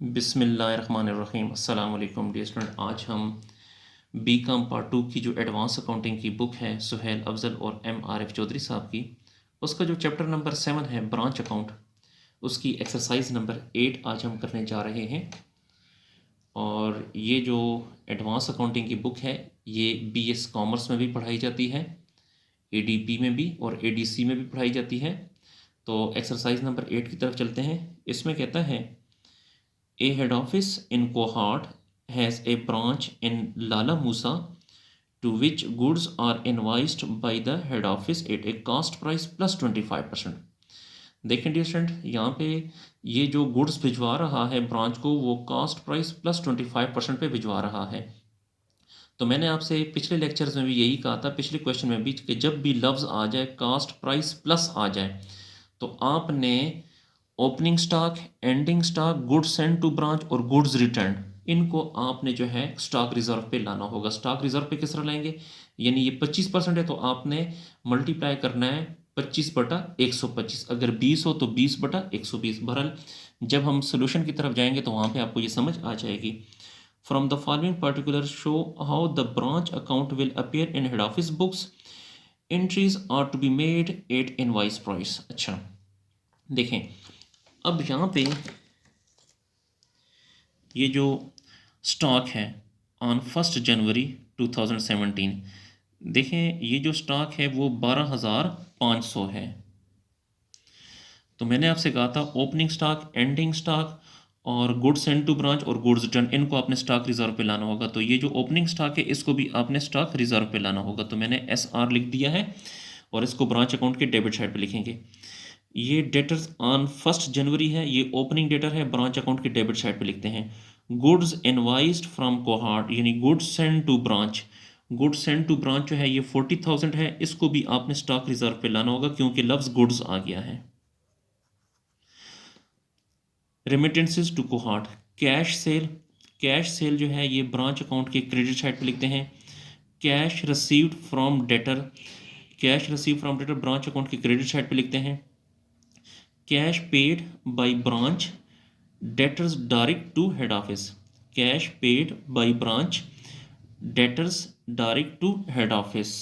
बिस्मिल्लाहिर्रहमानिर्रहीम। अस्सलाम वालेकुम डियर स्टूडेंट। आज हम बी कॉम पार्ट 2 की जो एडवांस अकाउंटिंग की बुक है सुहेल अफजल और एम आर एफ चौधरी साहब की, उसका जो चैप्टर नंबर 7 है ब्रांच अकाउंट, उसकी एक्सरसाइज नंबर 8 आज हम करने जा रहे हैं। और ये जो एडवांस अकाउंटिंग की बुक है ये बीएस कॉमर्स में भी पढ़ाई जाती है, एडीपी में भी और एडीसी में भी पढ़ाई जाती है। तो एक्सरसाइज नंबर 8 की तरफ चलते हैं। इसमें कहता है A head office in Kohat has a branch in Lala Musa to which goods are invoiced by the head office at a cost price plus 25%। देखें डियर स्टूडेंट, यहाँ पे ये जो गुड्स भिजवा रहा है ब्रांच को वो कॉस्ट प्राइस प्लस 25% पे भिजवा रहा है। तो मैंने आपसे पिछले लेक्चर्स में भी यही कहा था, पिछले क्वेश्चन में भी, कि जब भी लफ्ज़ आ जाए कॉस्ट प्राइस प्लस आ जाए तो आपने opening stock, ending stock, goods send to branch और गुड्स रिटर्न, इनको आपने जो है स्टॉक रिजर्व पे लाना होगा। स्टॉक रिजर्व पे किस तरह लाएंगे, यानी ये 25% है तो आपने मल्टीप्लाई करना है 25/125। अगर 20 हो तो 20/120। बहरहाल जब हम सोल्यूशन की तरफ जाएंगे तो वहाँ पे आपको ये समझ आ जाएगी। From the following particular show how the branch account will appear in head office books, entries are to be made at invoice price. अच्छा देखें, अब यहाँ पे ये जो स्टॉक है ऑन 1 जनवरी 2017, देखें ये जो स्टॉक है वो 12,500 है। तो मैंने आपसे कहा था ओपनिंग स्टॉक, एंडिंग स्टॉक और गुड्स सेंड टू ब्रांच और गुड्स रिटर्न, इनको आपने स्टॉक रिजर्व पे लाना होगा। तो ये जो ओपनिंग स्टॉक है इसको भी आपने स्टॉक रिजर्व पे लाना होगा। तो मैंने SR लिख दिया है और इसको ब्रांच अकाउंट के डेबिट साइड पे लिखेंगे। ये डेटर्स ऑन 1 जनवरी है, ये ओपनिंग डेटर है, ब्रांच अकाउंट के डेबिट साइड पे लिखते हैं। गुड्स इनवाइस्ड फ्रॉम कोहार्ट यानी goods send to branch, goods send to branch जो है ये 40,000 है, इसको भी आपने स्टॉक रिजर्व पे लाना होगा क्योंकि लफ्ज़ गुड्स आ गया है। रेमिटेंसेस टू कोहार्ट, कैश सेल, कैश सेल जो है ये ब्रांच अकाउंट के क्रेडिट साइड पे लिखते हैं। Cash received from debtor, cash receive from debtor branch account के क्रेडिट साइड पे लिखते हैं। Cash paid by branch debtors direct to head office, cash paid by branch debtors direct to head office.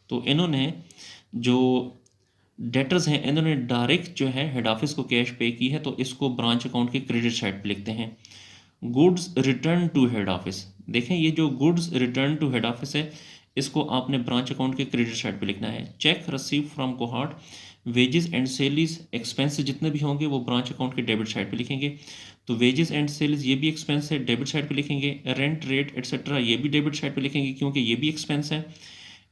तो इन्होंने जो डेटर्स हैं इन्होंने direct जो है हेड ऑफिस को कैश पे की है, तो इसको ब्रांच अकाउंट के क्रेडिट साइड पे लिखते हैं। Goods return to head office, देखें ये जो goods return to head office है इसको आपने ब्रांच अकाउंट के क्रेडिट साइड पे लिखना है। Cheque receive from cohort, wages and salaries expense जितने भी होंगे वो ब्रांच अकाउंट के डेबिट साइड पे लिखेंगे। तो वेजेस एंड सेल्स ये भी एक्सपेंस है, डेबिट साइड पे लिखेंगे। रेंट रेट एटसेट्रा ये भी डेबिट साइड पे लिखेंगे क्योंकि ये भी एक्सपेंस है।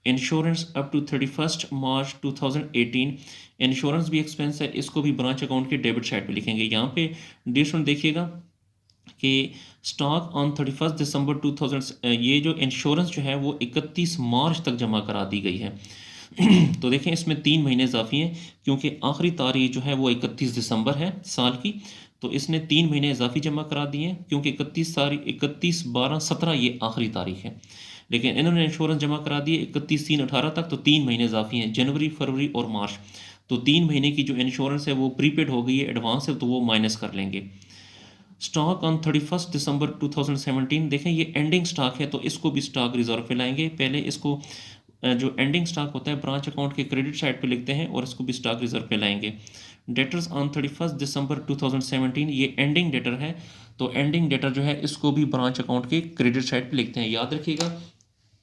Insurance up to 31 March 2018, insurance भी एक्सपेंस है, इसको भी ब्रांच अकाउंट के डेबिट साइड पे लिखेंगे। यहाँ पे डिस्काउंट देखिएगा कि स्टॉक ऑन 31 दिसंबर 2000, ये जो इंश्योरेंस जो है वो 31 मार्च तक जमा करा दी गई है। तो देखें इसमें 3 महीने इजाफी हैं क्योंकि आखिरी तारीख जो है वो 31 दिसंबर है साल की, तो इसने 3 महीने इजाफी जमा करा दिए हैं क्योंकि 31 तारीख, 31 12 17 ये आखिरी तारीख है। लेकिन इन्होंने इंश्योरेंस जमा करा दिए 31/3/18 तक, तो 3 महीने इजाफी हैं, जनवरी फरवरी और मार्च। तो 3 महीने की जो इंश्योरेंस है वो प्रीपेड हो गई है, एडवांस है, तो वो माइनस कर लेंगे। स्टॉक ऑन 31 दिसंबर 2017, देखें ये एंडिंग स्टॉक है तो इसको भी स्टॉक रिजर्व पे लाएंगे। पहले इसको जो एंडिंग स्टॉक होता है ब्रांच अकाउंट के क्रेडिट साइड पे लिखते हैं और इसको भी स्टॉक रिजर्व पे लाएंगे। डेटर्स ऑन 31 दिसंबर 2017, ये एंडिंग डेटर है, तो एंडिंग डेटर जो है इसको भी ब्रांच अकाउंट के क्रेडिट साइड पे लिखते हैं। याद रखिएगा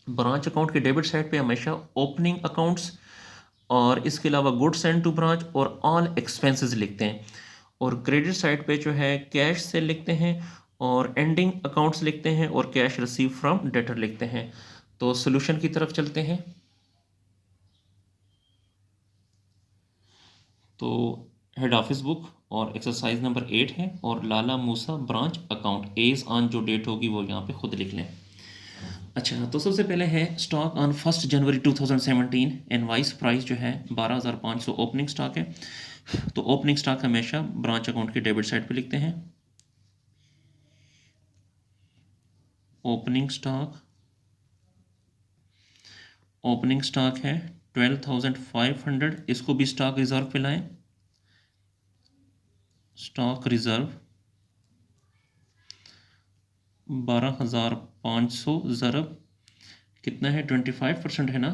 ब्रांच अकाउंट के डेबिट साइड पे हमेशा ओपनिंग अकाउंट्स और इसके अलावा गुड्स सेंड टू ब्रांच और ऑल एक्सपेंसेस लिखते हैं, और क्रेडिट साइड पे जो है कैश सेल लिखते हैं और एंडिंग अकाउंट्स लिखते हैं और कैश रिसीव फ्रॉम डेटर लिखते हैं। तो सोल्यूशन की तरफ चलते हैं। तो हेड ऑफिस बुक और एक्सरसाइज नंबर 8 है और लाला मूसा ब्रांच अकाउंट, एज ऑन जो डेट होगी वो यहाँ पे खुद लिख लें। अच्छा, तो सबसे पहले है stock on 1 January 2017, invoice price जो है 12,500 ओपनिंग स्टॉक है, तो ओपनिंग स्टॉक हमेशा ब्रांच अकाउंट के डेबिट साइड पे लिखते हैं। ओपनिंग स्टॉक, ओपनिंग स्टॉक है 12,500, इसको भी स्टॉक रिजर्व पे लाएं, स्टॉक रिजर्व 12,500 ज़रब कितना है, 25% है ना,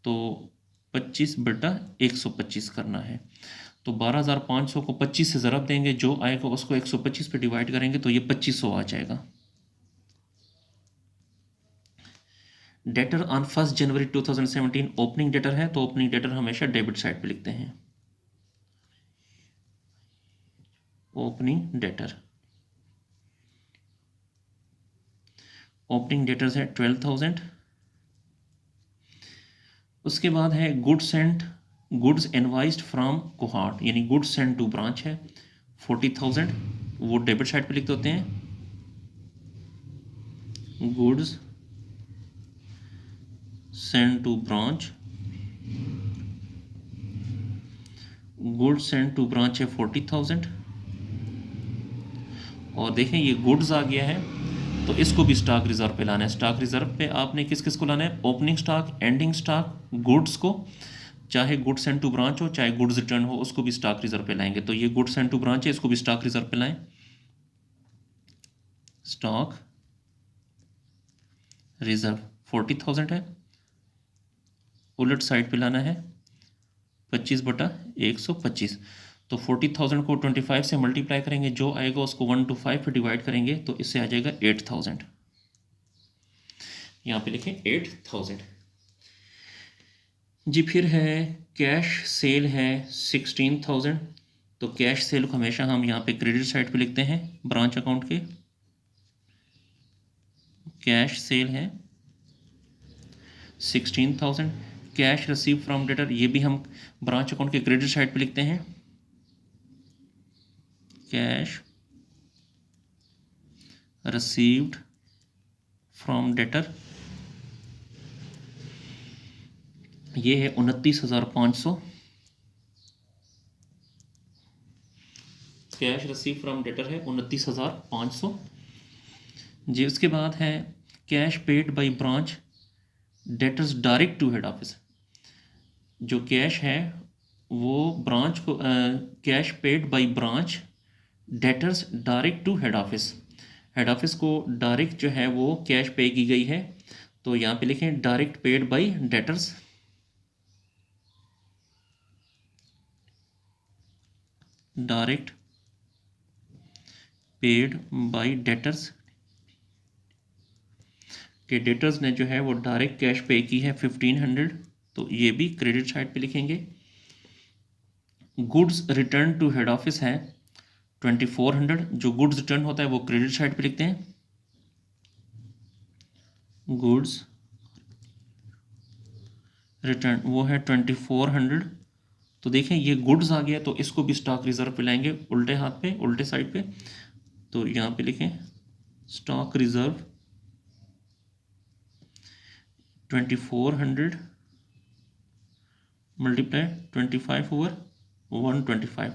तो 25/125 करना है। तो 12,500 को 25 से ज़रब देंगे, जो आएगा उसको 125 पे डिवाइड करेंगे तो ये 2500 आ जाएगा। Debtor on 1 January 2017 opening debtor है, तो ओपनिंग डेटर हमेशा डेबिट साइड पे लिखते हैं। ओपनिंग डेटर, ओपनिंग डेटर्स है 12,000। उसके बाद है गुड्स इनवाइस्ड फ्रॉम कोहार्ट, यानी गुड्स सेंड टू ब्रांच है 40,000, वो डेबिट साइड पे लिखते होते हैं। Goods send to branch, goods send to branch है 40,000। और देखें ये गुड्स आ गया है, तो इसको भी स्टॉक रिजर्व पे लाना है। स्टॉक रिजर्व पे आपने किस किस को लाना है, opening stock, ending stock, goods को, चाहे गुड्स सेंड टू ब्रांच हो चाहे गुड्स रिटर्न हो, उसको भी स्टॉक रिजर्व पे लाएंगे। तो ये गुड्स सेंड टू ब्रांच है, इसको भी स्टॉक रिजर्व पे लाएं। स्टॉक रिजर्व 40,000 है, उलट साइड पे लाना है 25/125। तो 40,000 को 25 से मल्टीप्लाई करेंगे, जो आएगा उसको 1 to 5 पे डिवाइड करेंगे तो इससे आ जाएगा 8,000। यहाँ पे लिखें 8,000 जी। फिर है कैश सेल है 16,000, तो कैश सेल को हमेशा हम यहाँ पे क्रेडिट साइड पे लिखते हैं ब्रांच अकाउंट के। कैश सेल है 16,000। कैश रिसीव फ्रॉम डेटर, ये भी हम ब्रांच अकाउंट के क्रेडिट साइड पे लिखते हैं। कैश रिसीव्ड फ्रॉम डेटर, ये है 29,500। कैश रिसीव फ्रॉम डेटर है 29,500 जी। उसके बाद है cash paid by branch debtors direct to head office, जो कैश है वो ब्रांच को cash paid by branch debtors direct to head office, head office को डायरेक्ट जो है वो कैश पे की गई है, तो यहाँ पे लिखें direct paid by debtors. Direct paid by debtors, के डेटर्स ने जो है वो डायरेक्ट कैश पे की है 1,500, तो ये भी क्रेडिट साइड पे लिखेंगे। Goods return to head office है 2,400, जो गुड्स रिटर्न होता है वो क्रेडिट साइड पे लिखते हैं। गुड्स रिटर्न वो है 2,400, तो देखें ये गुड्स आ गया, तो इसको भी स्टॉक रिजर्व पे लाएंगे उल्टे हाथ पे, उल्टे साइड पे। तो यहाँ पे लिखें स्टॉक रिजर्व 2,400 मल्टीप्लाई 25/125,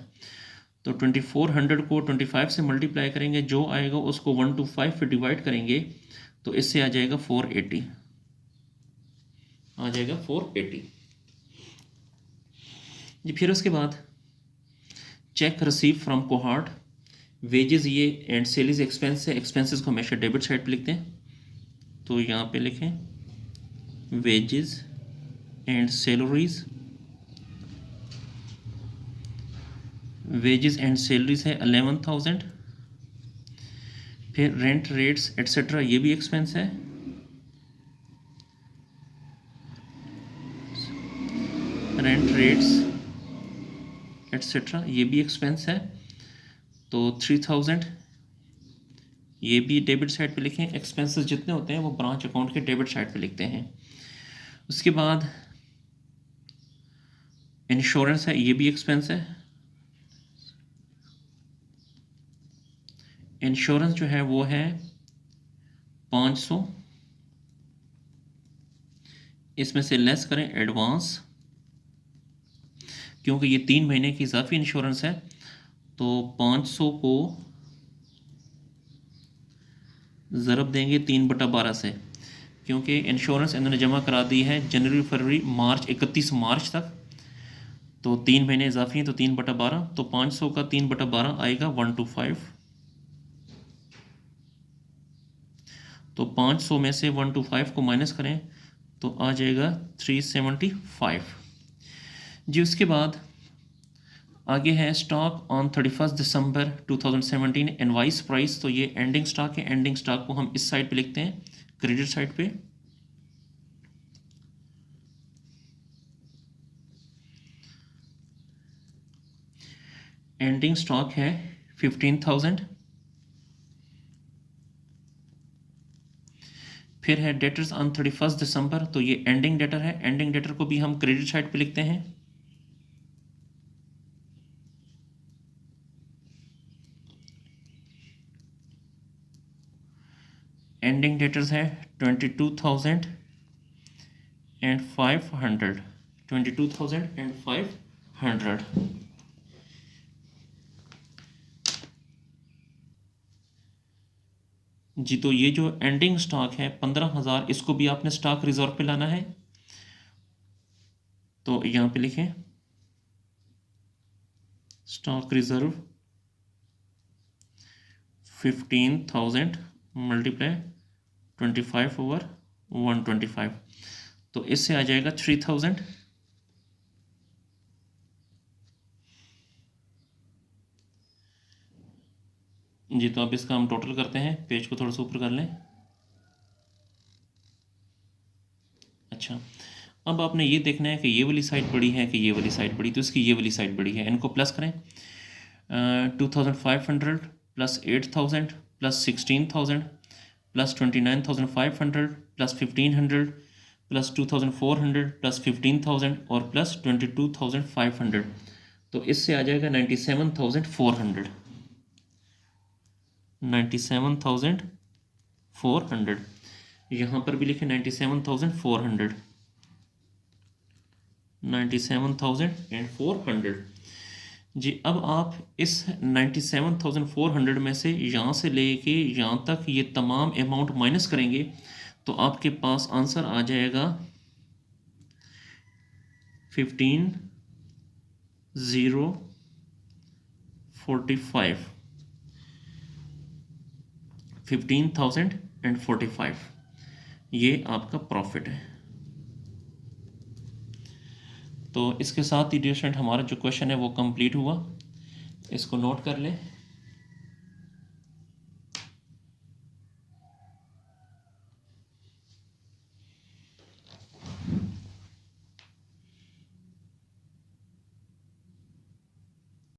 तो 2,400 को 25 से मल्टीप्लाई करेंगे, जो आएगा उसको 1 to 5 पे डिवाइड करेंगे, तो इससे आ जाएगा 480, आ जाएगा 480 जी। फिर उसके बाद check receive from cohort, wages ये एंड सेलिस एक्सपेंस है, एक्सपेंसेस को हमेशा डेबिट साइड पे लिखते हैं, तो यहाँ पे लिखें wages and salaries, wages and salaries है 11,000। फिर रेंट रेट्स एट्सेट्रा, ये भी एक्सपेंस है, रेंट रेट्स एट्सेट्रा ये भी एक्सपेंस है, तो 3,000 ये भी डेबिट साइड पे लिखें। एक्सपेंसेस जितने होते हैं वो ब्रांच अकाउंट के डेबिट साइड पे लिखते हैं। उसके बाद इंश्योरेंस है, ये भी एक्सपेंस है। इंश्योरेंस जो है वो है 500, इसमें से लेस करें एडवांस, क्योंकि ये 3 महीने की इजाफी इंश्योरेंस है, तो 500 को ज़रब देंगे 3/12 से, क्योंकि इंश्योरेंस इन्होंने जमा करा दी है जनवरी फरवरी मार्च 31 मार्च तक, तो 3 महीने इजाफी हैं तो 3/12, तो 500 का 3/12 आएगा 125। तो 500 में से 125 को माइनस करें तो आ जाएगा 375 जी। उसके बाद आगे है stock on 31 December 2017 invoice price. तो ये एंडिंग स्टॉक है, एंडिंग स्टॉक को हम इस साइड पे लिखते हैं, क्रेडिट साइड पे। एंडिंग स्टॉक है 15,000। फिर है डेटर्स ऑन 31 दिसंबर, तो ये एंडिंग डेटर है, एंडिंग डेटर को भी हम क्रेडिट साइड पे लिखते हैं। एंडिंग डेटर्स है 22,500, 22,500 जी। तो ये जो एंडिंग स्टॉक है 15,000, इसको भी आपने स्टॉक रिजर्व पे लाना है। तो यहाँ पे लिखें स्टॉक रिजर्व 15,000 मल्टीप्लाई 25/125, तो इससे आ जाएगा 3,000। जी। तो अब इसका हम टोटल करते हैं, पेज को थोड़ा सा ऊपर कर लें। अच्छा, अब आपने ये देखना है कि ये वाली साइड बड़ी है कि ये वाली साइड बड़ी, तो इसकी ये वाली साइड बड़ी है। इनको प्लस करें, 2,500 plus 8,000 plus 16,000 plus 29,500 plus 1,500 plus 2,400 plus 15,000 और प्लस 22,500, तो इससे आ जाएगा 97,400। 97,400। यहाँ पर भी लिखे 97,400, 97,400 जी। अब आप इस 97,400 में से यहाँ से लेके यहाँ तक ये तमाम अमाउंट माइनस करेंगे तो आपके पास आंसर आ जाएगा 15,045, 15,045 ये आपका प्रॉफिट है। तो इसके साथ ही डियर स्टूडेंट हमारा जो क्वेश्चन है वो कंप्लीट हुआ, इसको नोट कर लें।